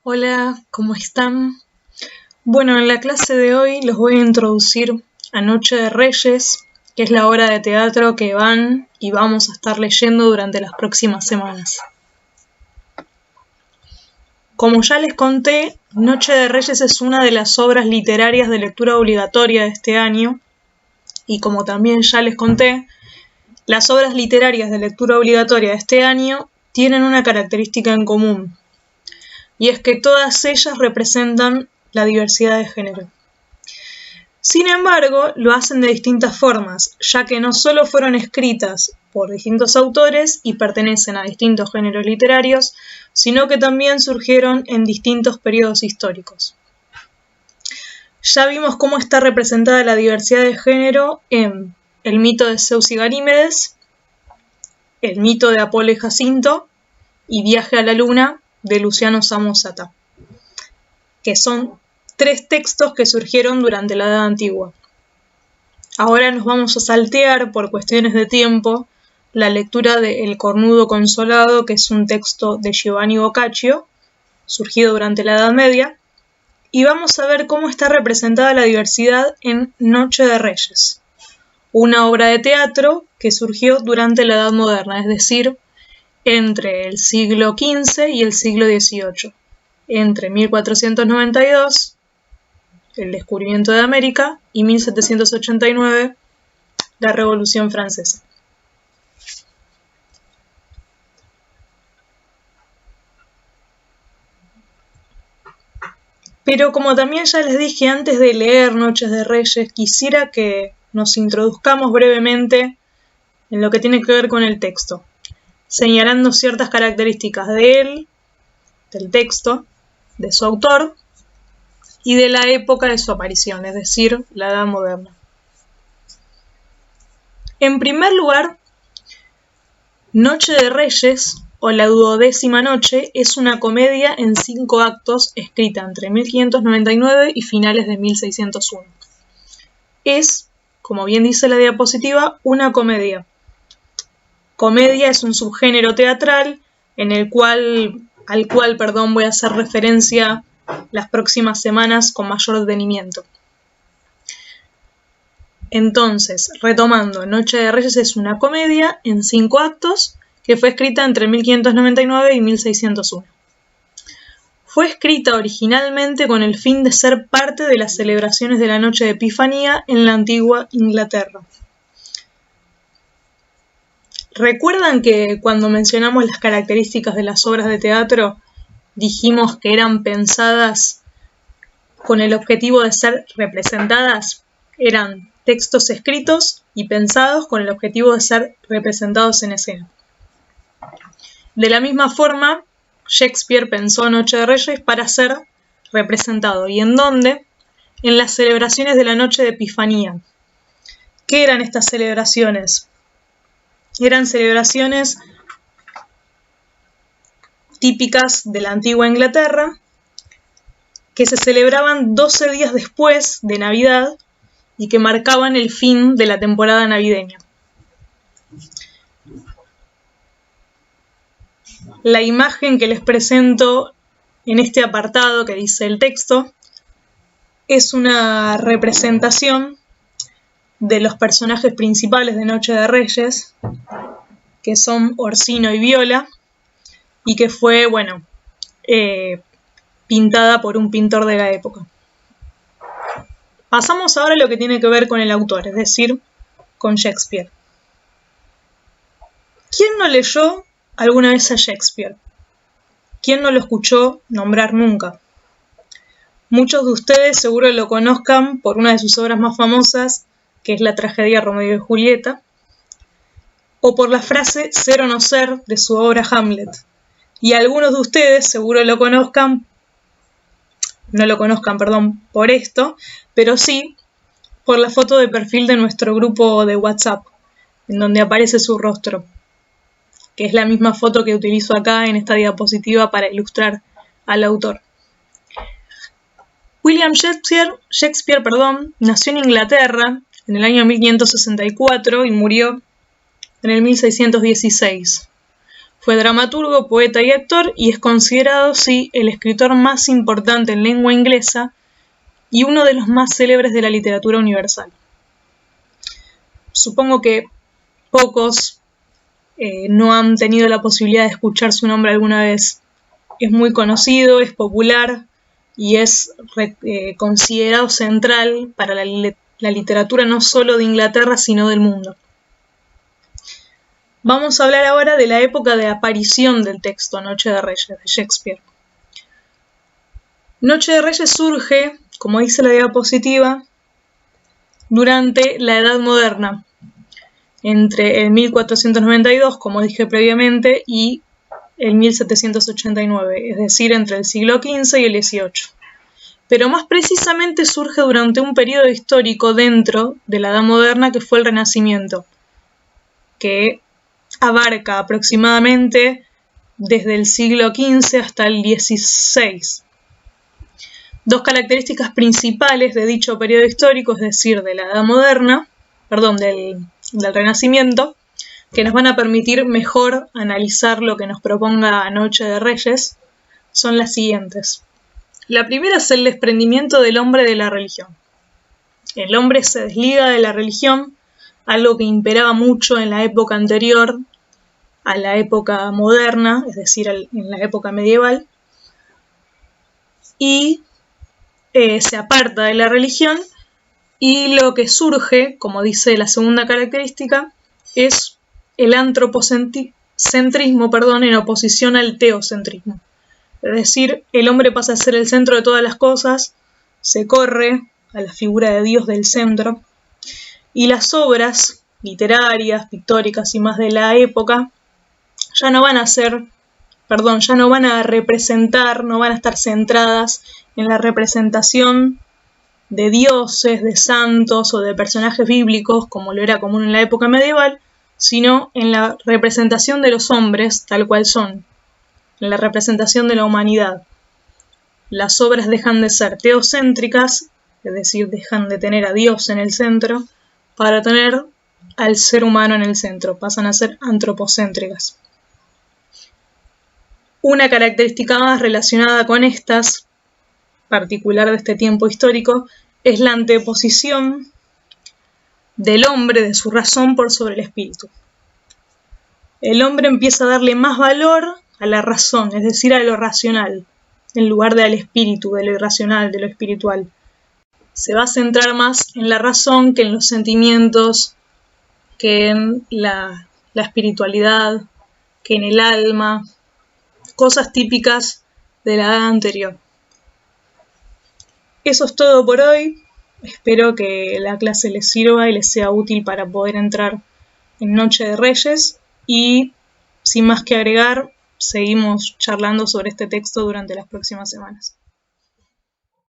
Hola, ¿cómo están? Bueno, en la clase de hoy los voy a introducir a Noche de Reyes, que es la obra de teatro que van y vamos a estar leyendo durante las próximas semanas. Como ya les conté, Noche de Reyes es una de las obras literarias de lectura obligatoria de este año, y como también ya les conté, las obras literarias de lectura obligatoria de este año tienen una característica en común, y es que todas ellas representan la diversidad de género. Sin embargo, lo hacen de distintas formas, ya que no solo fueron escritas por distintos autores y pertenecen a distintos géneros literarios, sino que también surgieron en distintos periodos históricos. Ya vimos cómo está representada la diversidad de género en el mito de Zeus y Ganímedes, el mito de Apolo y Jacinto y Viaje a la Luna de Luciano Samosata, que son 3 textos que surgieron durante la Edad Antigua. Ahora nos vamos a saltear, por cuestiones de tiempo, la lectura de El Cornudo Consolado, que es un texto de Giovanni Boccaccio, surgido durante la Edad Media, y vamos a ver cómo está representada la diversidad en Noche de Reyes, una obra de teatro que surgió durante la Edad Moderna, es decir, entre el siglo XV y el siglo XVIII, entre 1492, el descubrimiento de América, y 1789, la Revolución Francesa. Pero como también ya les dije antes de leer Noches de Reyes, quisiera que nos introduzcamos brevemente en lo que tiene que ver con el texto, señalando ciertas características de él, del texto, de su autor y de la época de su aparición, es decir, la Edad Moderna. En primer lugar, Noche de Reyes, o La Duodécima Noche, es una comedia en 5 actos escrita entre 1599 y finales de 1601. Es, como bien dice la diapositiva, una comedia. Comedia es un subgénero teatral al cual voy a hacer referencia las próximas semanas con mayor detenimiento. Entonces, retomando, Noche de Reyes es una comedia en 5 actos que fue escrita entre 1599 y 1601. Fue escrita originalmente con el fin de ser parte de las celebraciones de la Noche de Epifanía en la antigua Inglaterra. ¿Recuerdan que cuando mencionamos las características de las obras de teatro, dijimos que eran pensadas con el objetivo de ser representadas? Eran textos escritos y pensados con el objetivo de ser representados en escena. De la misma forma, Shakespeare pensó Noche de Reyes para ser representado. ¿Y en dónde? En las celebraciones de la Noche de Epifanía. ¿Qué eran estas celebraciones? Eran celebraciones típicas de la antigua Inglaterra que se celebraban 12 días después de Navidad y que marcaban el fin de la temporada navideña. La imagen que les presento en este apartado que dice el texto es una representación de los personajes principales de Noche de Reyes, que son Orsino y Viola, y que fue, pintada por un pintor de la época. Pasamos ahora a lo que tiene que ver con el autor, es decir, con Shakespeare. ¿Quién no leyó alguna vez a Shakespeare? ¿Quién no lo escuchó nombrar nunca? Muchos de ustedes seguro lo conozcan por una de sus obras más famosas, que es la tragedia Romeo y Julieta, o por la frase ser o no ser de su obra Hamlet. Y algunos de ustedes seguro no lo conozcan por esto, pero sí por la foto de perfil de nuestro grupo de WhatsApp, en donde aparece su rostro, que es la misma foto que utilizo acá en esta diapositiva para ilustrar al autor. William Shakespeare, nació en Inglaterra en el año 1564 y murió en el 1616. Fue dramaturgo, poeta y actor y es considerado, sí, el escritor más importante en lengua inglesa y uno de los más célebres de la literatura universal. Supongo que pocos no han tenido la posibilidad de escuchar su nombre alguna vez. Es muy conocido, es popular y es considerado central para la literatura no solo de Inglaterra, sino del mundo. Vamos a hablar ahora de la época de aparición del texto Noche de Reyes, de Shakespeare. Noche de Reyes surge, como dice la diapositiva, durante la Edad Moderna, entre el 1492, como dije previamente, y el 1789, es decir, entre el siglo XV y el XVIII. Pero más precisamente surge durante un periodo histórico dentro de la Edad Moderna que fue el Renacimiento, que abarca aproximadamente desde el siglo XV hasta el XVI. Dos características principales de dicho periodo histórico, es decir, de la Edad Moderna, del Renacimiento, que nos van a permitir mejor analizar lo que nos proponga Noche de Reyes, son las siguientes. La primera es el desprendimiento del hombre de la religión. El hombre se desliga de la religión, algo que imperaba mucho en la época anterior a la época moderna, es decir, en la época medieval, y se aparta de la religión, y lo que surge, como dice la segunda característica, es el antropocentrismo, en oposición al teocentrismo. Es decir, el hombre pasa a ser el centro de todas las cosas, se corre a la figura de Dios del centro, y las obras literarias, pictóricas y más de la época ya no van a representar, no van a estar centradas en la representación de dioses, de santos o de personajes bíblicos, como lo era común en la época medieval, sino en la representación de los hombres tal cual son, en la representación de la humanidad. Las obras dejan de ser teocéntricas, es decir, dejan de tener a Dios en el centro, para tener al ser humano en el centro, pasan a ser antropocéntricas. Una característica más relacionada con estas, particular de este tiempo histórico, es la anteposición del hombre, de su razón, por sobre el espíritu. El hombre empieza a darle más valor a la razón, es decir, a lo racional, en lugar de al espíritu, de lo irracional, de lo espiritual. Se va a centrar más en la razón que en los sentimientos, que en la espiritualidad, que en el alma, cosas típicas de la edad anterior. Eso es todo por hoy. Espero que la clase les sirva y les sea útil para poder entrar en Noche de Reyes. Y sin más que agregar, seguimos charlando sobre este texto durante las próximas semanas.